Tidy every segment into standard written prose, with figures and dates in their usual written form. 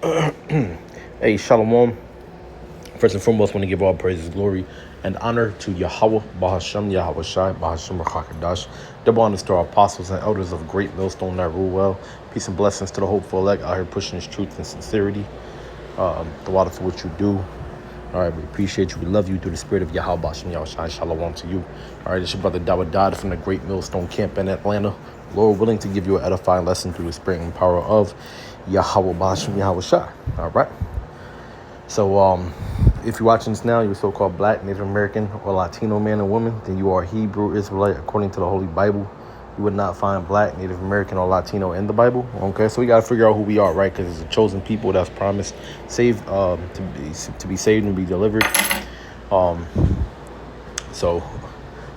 Hey, Shalom. First and foremost, I want to give all praises, glory, and honor to Yahweh, Bahashem, Yahweh Shai, Bahashem Rakakadash. Double honors to our apostles and elders of great millstone that rule well. Peace and blessings to the hopeful elect out here pushing his truth and sincerity. The water for what you do. All right, we appreciate you. We love you through the spirit of Yahweh, Bahashem, Yahweh Shai. Shalom to you. All right, this is your brother Dawah Dad from the Great Millstone Camp in Atlanta. Lord willing to give you an edifying lesson through the spirit and power of Yahweh, Bahashem, Yahweh Shai. All right. So, if you're watching this now, you're so-called Black, Native American, or Latino man or woman, then you are a Hebrew Israelite according to the Holy Bible. You would not find Black, Native American, or Latino in the Bible. Okay, so we got to figure out who we are, right? Because it's a chosen people that's promised saved, to be saved and be delivered. So,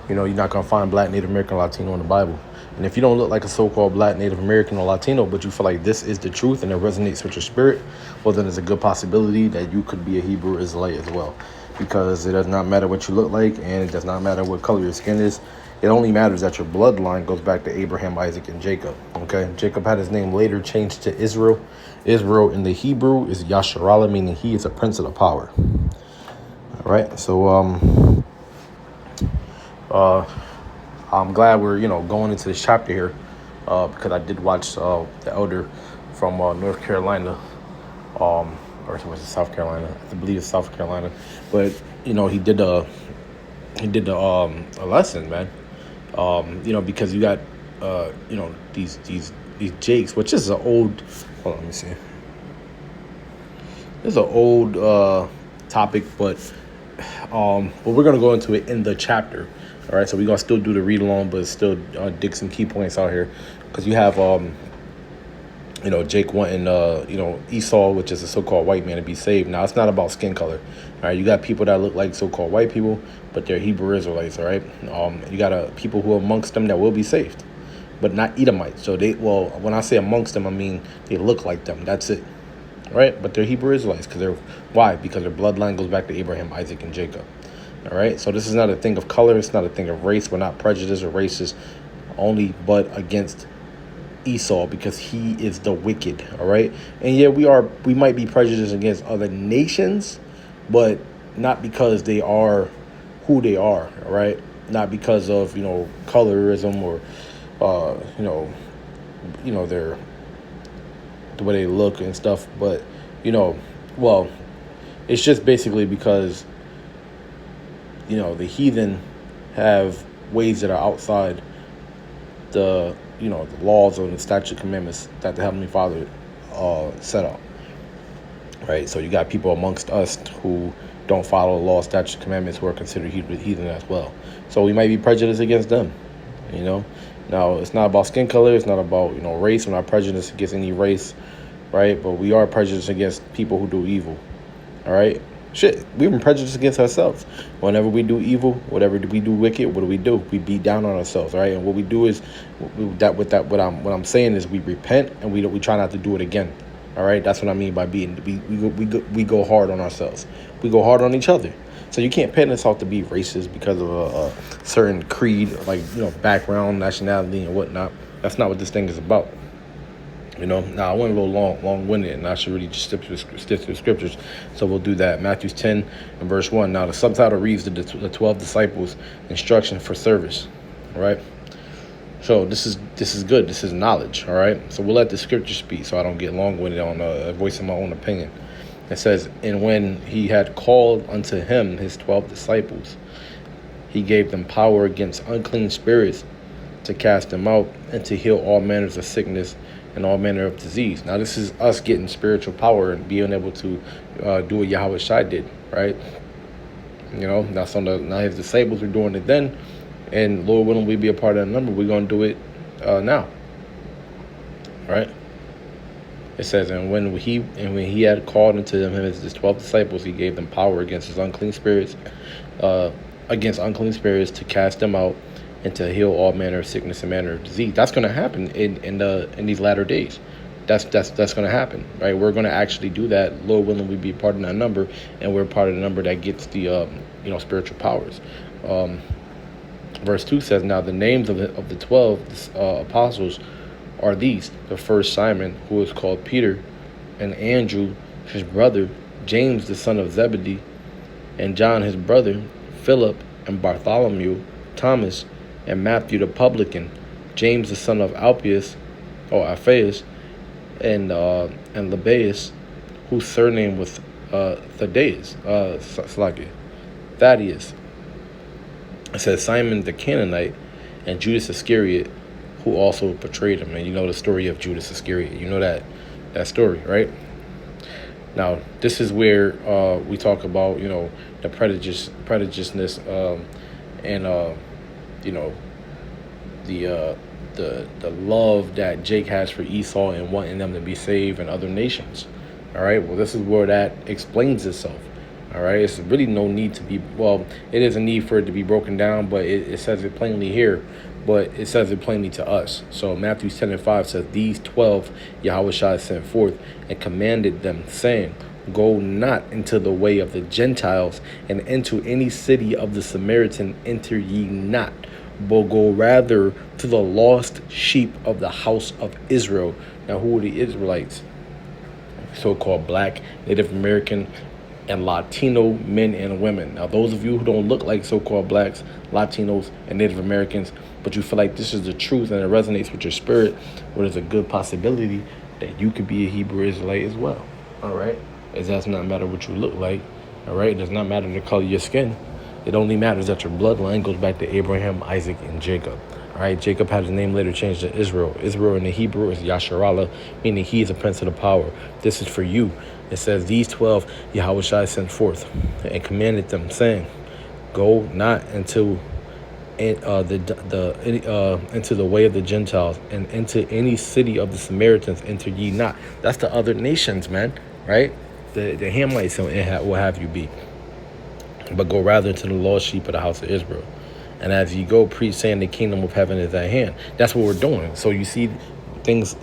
you're not going to find Black, Native American, or Latino in the Bible. And if you don't look like a so-called Black, Native American, or Latino, but you feel like this is the truth and it resonates with your spirit, well, then there's a good possibility that you could be a Hebrew Israelite as well. Because it does not matter what you look like, and it does not matter what color your skin is. It only matters that your bloodline goes back to Abraham, Isaac, and Jacob. Okay? Jacob had his name later changed to Israel. Israel in the Hebrew is Yasharallah, meaning he is a prince of the power. All right? So, I'm glad we're, going into this chapter here, because I did watch the elder from North Carolina, or was it South Carolina? I believe it's South Carolina, but he did a lesson, man. Because you got these Jakes, which is an old. Hold on, let me see. This is an old topic, but we're gonna go into it in the chapter. All right, so we're going to still do the read along, but still dig some key points out here. Because you have, Jake wanting, Esau, which is a so-called white man, to be saved. Now, it's not about skin color. All right, you got people that look like so-called white people, but they're Hebrew Israelites, all right? You got people who are amongst them that will be saved, but not Edomites. So when I say amongst them, I mean they look like them. That's it, right? But they're Hebrew Israelites. Why? Because their bloodline goes back to Abraham, Isaac, and Jacob. All right, so this is not a thing of color. It's not a thing of race. We're not prejudiced or racist only, but against Esau because he is the wicked. All right, and yeah, we might be prejudiced against other nations, but not because they are who they are. All right, not because of colorism or their the way they look and stuff, but it's just basically because the heathen have ways that are outside the laws or the statute commandments that the Heavenly Father set up. Right? So you got people amongst us who don't follow the law, statute, commandments, who are considered heathen as well. So we might be prejudiced against them. Now it's not about skin color. It's not about race. We're not prejudiced against any race, right? But we are prejudiced against people who do evil. All right. Shit, we've been prejudiced against ourselves. Whenever we do evil, whatever we do wicked, what do? We beat down on ourselves, right? And what we do is what I'm saying is we repent and we try not to do it again. All right, that's what I mean by we go hard on ourselves. We go hard on each other. So you can't paint us off to be racist because of a certain creed, like background, nationality, and whatnot. That's not what this thing is about. Now I went a little long-winded, and I should really just stick to the scriptures. So we'll do that. Matthew 10 and verse 1. Now the subtitle reads the 12 disciples instruction for service. All right. So this is good. This is knowledge. All right. So we'll let the scripture speak, so I don't get long-winded on voicing my own opinion. It says, and when he had called unto him his 12 disciples, he gave them power against unclean spirits to cast them out and to heal all manners of sickness and all manner of disease. Now, this is us getting spiritual power and being able to do what Yahweh Shai did, right? Now his disciples are doing it then, and Lord willing, we be a part of that number. We're going to do it now, right? It says, and when he had called unto them his 12 disciples, he gave them power against unclean spirits to cast them out and to heal all manner of sickness and manner of disease. That's going to happen in these latter days. That's going to happen, right? We're going to actually do that. Lord willing, we be part of that number, and we're part of the number that gets the spiritual powers. Verse 2 says, now the names of the 12 apostles are these: the first Simon, who is called Peter, and Andrew his brother, James the son of Zebedee, and John his brother, Philip and Bartholomew, Thomas and Matthew the publican, James the son of Alphaeus, and Lebbaeus, whose surname was Thaddeus. It says Simon the Canaanite, and Judas Iscariot, who also betrayed him. And you know the story of Judas Iscariot. You know that story, right? Now, this is where we talk about, the prejudiceness, and the love that Jake has for Esau and wanting them to be saved and other nations. All right. Well, this is where that explains itself. All right. It's really no need to be. Well, it is a need for it to be broken down, but it says it plainly here. But it says it plainly to us. So Matthew 10:5 says, "These 12 Yahushua sent forth and commanded them, saying, Go not into the way of the Gentiles, and into any city of the Samaritan enter ye not, but go rather to the lost sheep of the house of Israel." Now, who are the Israelites? So-called Black, Native American, and Latino men and women. Now, those of you who don't look like so-called Blacks, Latinos, and Native Americans, but you feel like this is the truth and it resonates with your spirit, well, there's a good possibility that you could be a Hebrew Israelite as well. All right? It does not matter what you look like. All right? It does not matter the color of your skin. It only matters that your bloodline goes back to Abraham, Isaac, and Jacob. All right? Jacob had his name later changed to Israel. Israel in the Hebrew is Yasharallah, meaning he is a prince of the power. This is for you. It says, "These 12 Yahushua sent forth and commanded them, saying, Go not into into the way of the Gentiles, and into any city of the Samaritans enter ye not." That's the other nations, man, right? The Hamites will have you be. "But go rather to the lost sheep of the house of Israel. And as ye go, preach, saying the kingdom of heaven is at hand." That's what we're doing. So you see things,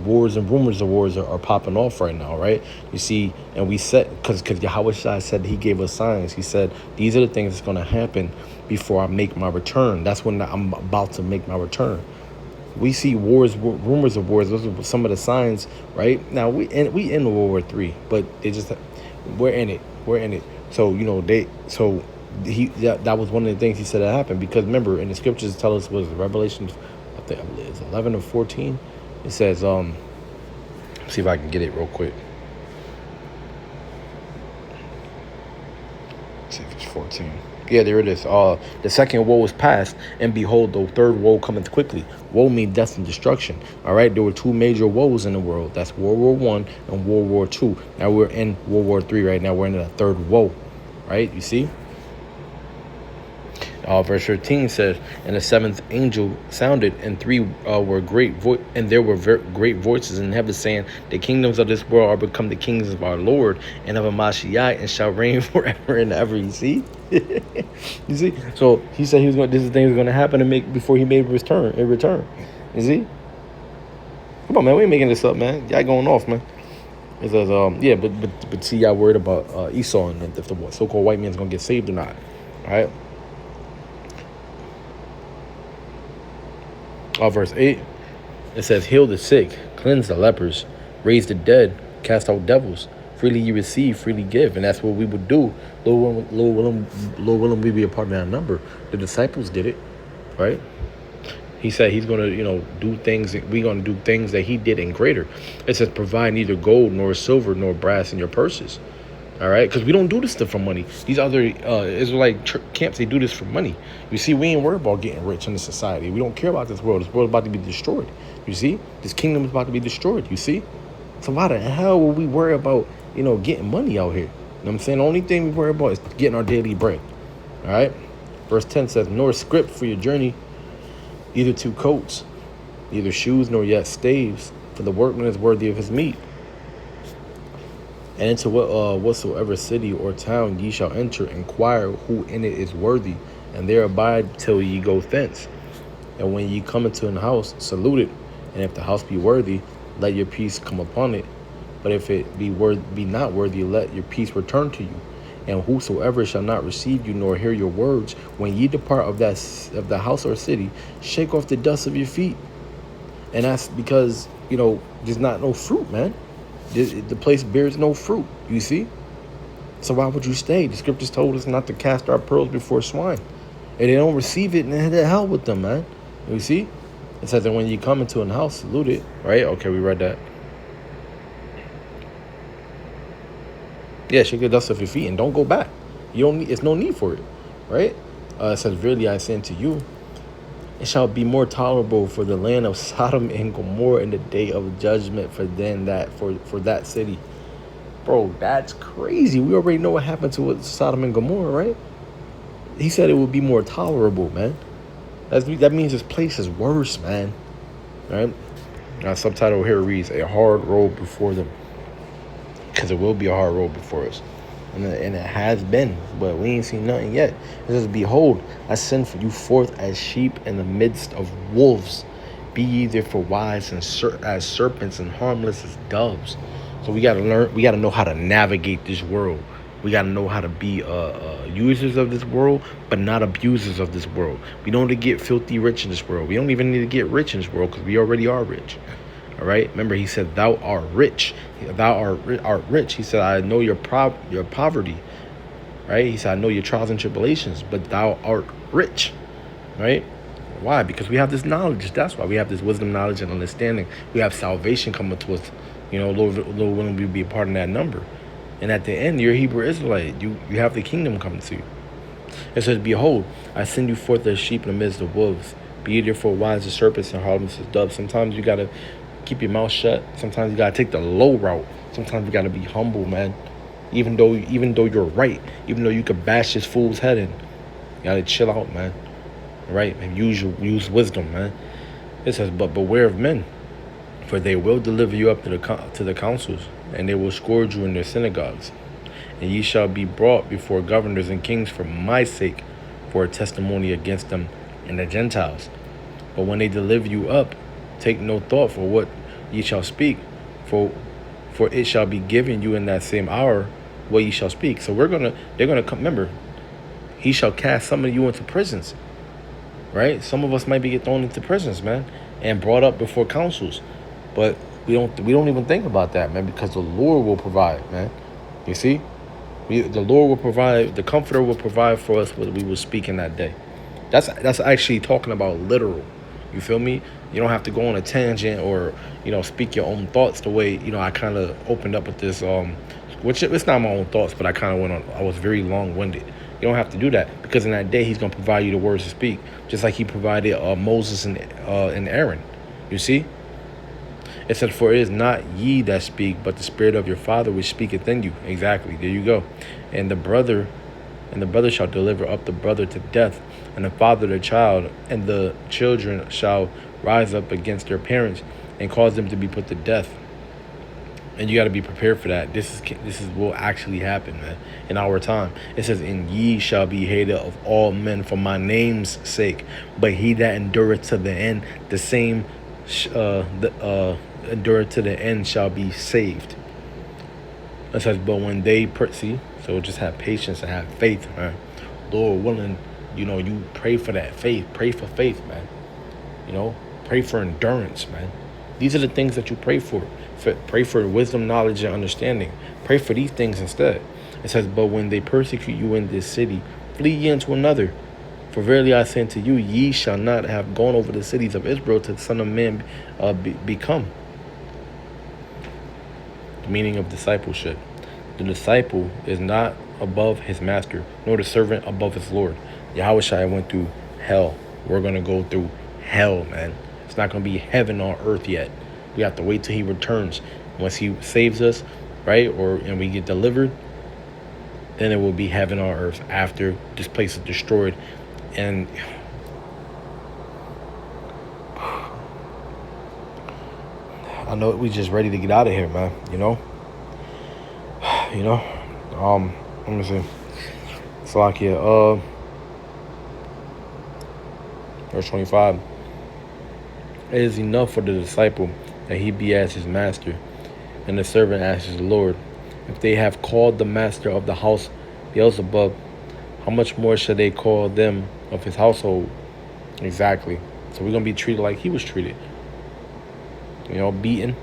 wars and rumors of wars are popping off right now, right? You see, and we said, because Yahweh said he gave us signs. He said, these are the things that's going to happen before I make my return. That's when I'm about to make my return. We see wars, rumors of wars. Those are some of the signs, right? Now, we in World War III, but we're in it. So, that was one of the things he said that happened, because remember, in the scriptures tell us, was Revelation, I think it's 11 or 14. It says, see if I can get it real quick. Let's see if it's 14. Yeah, there it is. The second woe is past, and behold, the third woe cometh quickly. Woe means death and destruction. All right, there were two major woes in the world. That's World War I and World War II. Now we're in World War III right now. We're in the third woe, right? You see? Verse 13 says, "And the seventh angel sounded, and there were great voices in heaven, saying, The kingdoms of this world are become the kingdoms of our Lord and of Mashiach, and shall reign forever and ever." You see? You see? So he said this is things going to happen before he made his return. You see? Come on, man. We ain't making this up, man. Y'all going off, man. It says, but see, y'all worried about Esau and if the so-called white man's going to get saved or not. All right? Verse 8, it says, "Heal the sick, cleanse the lepers, raise the dead, cast out devils. Freely you receive, freely give." And that's what we would do. Lord willing, we be a part of that number. The disciples did it, right? He said he's going to, do things. We're going to do things that he did and greater. It says, "Provide neither gold nor silver nor brass in your purses." All right, because we don't do this stuff for money. These other Israelite camps, they do this for money. You see, we ain't worried about getting rich in this society. We don't care about this world. This world is about to be destroyed. You see, this kingdom is about to be destroyed. You see, so why the hell would we worry about getting money out here? You know what I'm saying? The only thing we worry about is getting our daily bread. All right. Verse 10 says, "Nor script for your journey, either two coats, neither shoes nor yet staves, for the workman is worthy of his meat. And into whatsoever city or town ye shall enter, inquire who in it is worthy, and there abide till ye go thence. And when ye come into an house, salute it. And if the house be worthy, let your peace come upon it. But if it be not worthy, let your peace return to you. And whosoever shall not receive you nor hear your words, when ye depart of the house or city, shake off the dust of your feet." And that's because there's not no fruit, man. The place bears no fruit. You see. So why would you stay? The scriptures told us not to cast our pearls before swine. And they don't receive it, and the hell with them, man. You see? It says that when you come into a house, salute it. Right? Okay, we read that. Yeah, shake the dust off your feet and don't go back. You don't need, it's no need for it. Right? It says, verily I say unto you, it shall be more tolerable for the land of Sodom and Gomorrah in the day of judgment for that city. Bro, that's crazy. We already know what happened to Sodom and Gomorrah, right? He said it would be more tolerable, man. That means this place is worse, man. Right? Our subtitle here reads, a hard road before them. Because it will be a hard road before us. And it has been, but we ain't seen nothing yet. It says, behold, I send for you forth as sheep in the midst of wolves. Be ye therefore wise and as serpents and harmless as doves. So we got to learn, we got to know how to navigate this world. We got to know how to be users of this world, but not abusers of this world. We don't need to get filthy rich in this world. We don't even need to get rich in this world because we already are rich. All right. Remember, he said, thou art rich. Thou art rich. He said, I know your poverty. Right. He said, I know your trials and tribulations, but thou art rich. Right. Why? Because we have this knowledge. That's why we have this wisdom, knowledge, and understanding. We have salvation coming to us. You know, Lord willing, we be a part of that number. And at the end, you're a Hebrew Israelite. You have the kingdom coming to you. It says, behold, I send you forth as sheep in the midst of wolves. Be ye therefore wise as serpents and harmless as doves. Sometimes you got to keep your mouth shut. Sometimes you got to take the low route. Sometimes you got to be humble, man. Even though you're right. Even though you could bash this fool's head in. You got to chill out, man. Right? And use wisdom, man. It says, but beware of men. For they will deliver you up to the councils, and they will scourge you in their synagogues. And ye shall be brought before governors and kings for my sake, for a testimony against them and the Gentiles. But when they deliver you up, take no thought for what ye shall speak, for it shall be given you in that same hour what ye shall speak. So they're gonna come. Remember, he shall cast some of you into prisons. Right? Some of us might be thrown into prisons, man, and brought up before councils. But we don't even think about that, man, because the Lord will provide, man. You see? The Lord will provide, the Comforter will provide for us what we will speak in that day. That's actually talking about literal. You feel me? You don't have to go on a tangent or, speak your own thoughts the way, I kind of opened up with this, which it's not my own thoughts, but I kind of went on, I was very long-winded. You don't have to do that because in that day, he's going to provide you the words to speak, just like he provided Moses and Aaron. You see? It said, for it is not ye that speak, but the Spirit of your Father which speaketh in you. Exactly. There you go. And the brother shall deliver up the brother to death, and the father the child, and the children shall rise up against their parents and cause them to be put to death. And you got to be prepared for that. This is will actually happen, man, in our time. It says, and ye shall be hated of all men for my name's sake, but he that endureth to the end, the same endure to the end shall be saved. It says, but when they so just have patience and have faith, man. Lord willing, you pray for that faith. Pray for faith, man. Pray for endurance, man. These are the things that you pray for. Pray for wisdom, knowledge, and understanding. Pray for these things instead. It says, but when they persecute you in this city, flee ye into another. For verily I say unto you, ye shall not have gone over the cities of Israel till the Son of Man become. The meaning of discipleship. The disciple is not above his master, nor the servant above his Lord. Yahushua went through hell. We're going to go through hell, man. It's not going to be heaven on earth yet. We have to wait till he returns. Once he saves us, right, and we get delivered, then it will be heaven on earth after this place is destroyed. And I know we just ready to get out of here, man. Let me see. Salakia, verse 25. It is enough for the disciple that he be as his master, and the servant as his Lord. If they have called the master of the house Beelzebub, how much more shall they call them of his household? Exactly. So we're going to be treated like he was treated. Beaten,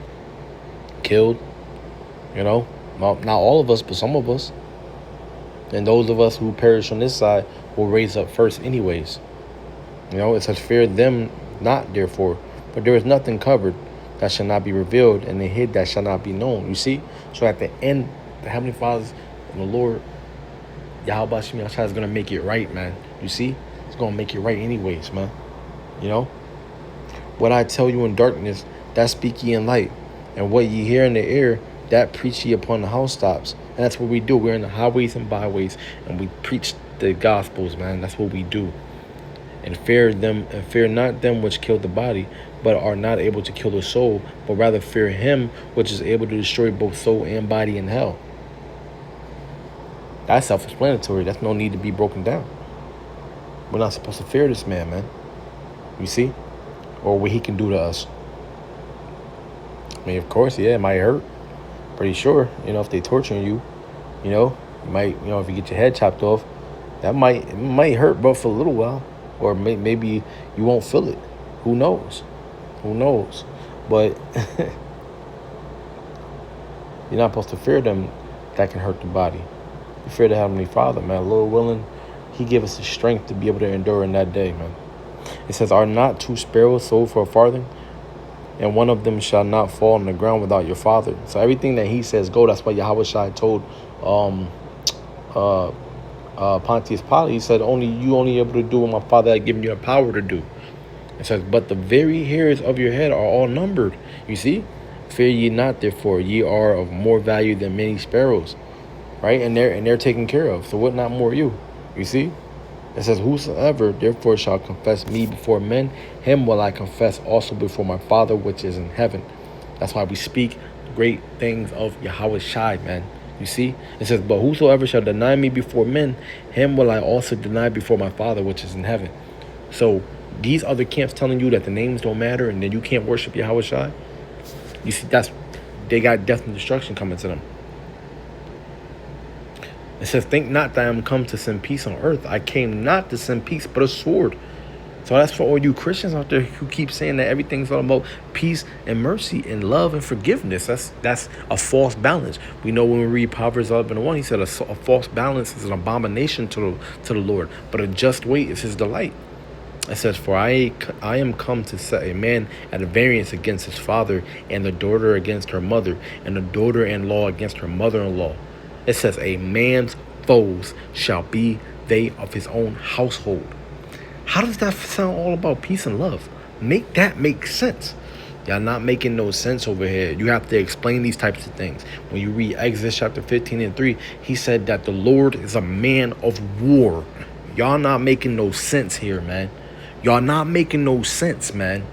killed, You know, not all of us, but some of us. And those of us who perish on this side will raise up first anyways. You know, it says, fear them not, therefore. But there is nothing covered that shall not be revealed, and the hid that shall not be known. You see? So at the end, the Heavenly Father and the Lord, Yahweh Shem Yahshua, is going to make it right, man. You see? It's going to make it right anyways, man. You know? What I tell you in darkness, that speak ye in light. And what ye hear in the air, that preach ye upon the housetops. And that's what we do. We're in the highways and byways, and we preach the gospels, man. That's what we do. And fear not them which kill the body, but are not able to kill the soul, but rather fear him which is able to destroy both soul and body in hell. That's self-explanatory. That's no need to be broken down. We're not supposed to fear this man. You see? Or what he can do to us. I mean, of course, yeah, it might hurt. Pretty sure, if they torturing you, you might, if you get your head chopped off, it might hurt, but for a little while. Or maybe you won't feel it. Who knows? But you're not supposed to fear them that can hurt the body. You fear the Heavenly Father, man. Lord willing, he give us the strength to be able to endure in that day, man. It says, are not 2 sparrows sold for a farthing? And one of them shall not fall on the ground without your Father. So everything that he says go. That's why Yahweh Shai told Pontius Pilate, he said, only able to do what my Father had given you the power to do. It says, but the very hairs of your head are all numbered. You see? Fear ye not, therefore, ye are of more value than many sparrows. Right? And they're taken care of. So what not more you? You see? It says, whosoever therefore shall confess me before men, him will I confess also before my Father which is in heaven. That's why we speak great things of Yahweh Shai, man. You see? It says, but whosoever shall deny me before men, him will I also deny before my Father which is in heaven. So these other camps telling you that the names don't matter and then you can't worship Yahweh Shai, you see, they got death and destruction coming to them. It says, think not that I am come to send peace on earth. I came not to send peace, but a sword. So that's for all you Christians out there who keep saying that everything's all about peace and mercy and love and forgiveness. That's a false balance. We know when we read Proverbs 11:1, he said a false balance is an abomination to the Lord, but a just weight is his delight. It says, for I am come to set a man at a variance against his father, and the daughter against her mother, and the daughter-in-law against her mother-in-law. It says, a man's foes shall be they of his own household. How does that sound all about peace and love? Make that make sense. Y'all not making no sense over here. You have to explain these types of things. When you read Exodus chapter 15:3, he said that the Lord is a man of war. Y'all not making no sense here, man. Y'all not making no sense, man.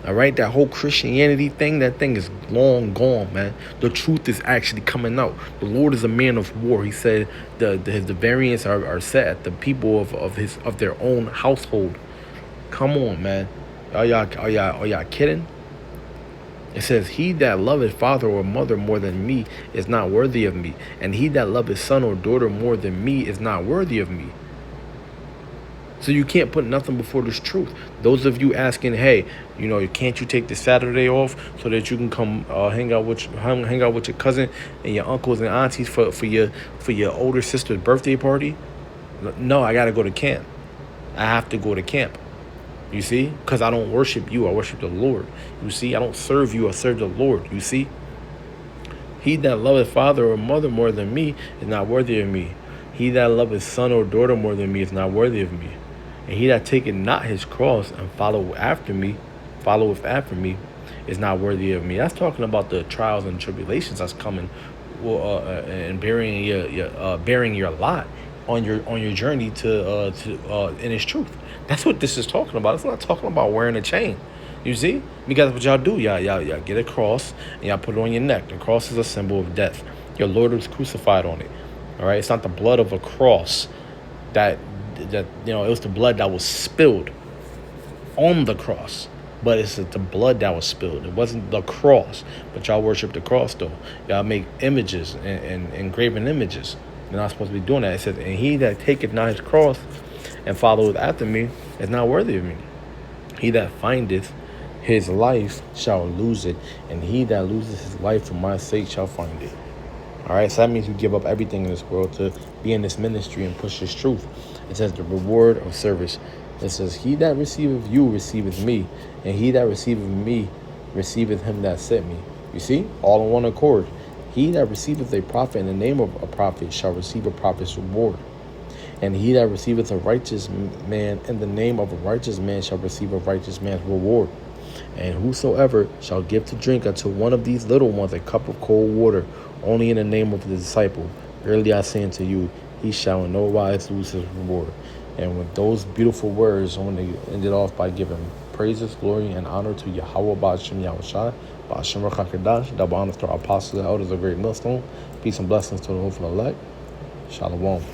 All right, that whole Christianity thing, that thing is long gone, man. The truth is actually coming out. The Lord is a man of war. He said the variants are set at the people of their own household. Come on, man. Are y'all kidding? It says, he that loveth father or mother more than me is not worthy of me. And he that loveth son or daughter more than me is not worthy of me. So you can't put nothing before this truth. Those of you asking, hey, can't you take this Saturday off so that you can come hang out with your cousin and your uncles and aunties for your older sister's birthday party? No, I got to go to camp. I have to go to camp. You see? Because I don't worship you. I worship the Lord. You see? I don't serve you. I serve the Lord. You see? He that loveth father or mother more than me is not worthy of me. He that loveth son or daughter more than me is not worthy of me. And he that taketh not his cross and followeth after me, is not worthy of me. That's talking about the trials and tribulations that's coming, and bearing your lot on your journey to in His truth. That's what this is talking about. It's not talking about wearing a chain. You see, because what y'all do, y'all get a cross and y'all put it on your neck. The cross is a symbol of death. Your Lord was crucified on it. All right, it's not the blood of a cross that it was the blood that was spilled on the cross, but it's the blood that was spilled. It wasn't the cross, but y'all worship the cross though. Y'all make images and engraven images. You're not supposed to be doing that. It says, and he that taketh not his cross and followeth after me is not worthy of me. He that findeth his life shall lose it, and he that loses his life for my sake shall find it. All right, so that means you give up everything in this world to be in this ministry and push this truth. It says the reward of service. It says, he that receiveth you receiveth me, and he that receiveth me receiveth him that sent me. You see, all in one accord. He that receiveth a prophet in the name of a prophet shall receive a prophet's reward. And he that receiveth a righteous man in the name of a righteous man shall receive a righteous man's reward. And whosoever shall give to drink unto one of these little ones a cup of cold water, only in the name of the disciple, verily I say unto you, he shall in no wise lose his reward. And with those beautiful words, I want to end it off by giving praises, glory, and honor to Yahweh Ba'ashem Yahushai, Ba'ashem Rakakadash, double honors to our apostles and elders of Great Millstone. Peace and blessings to the hopeful elect. Shalom.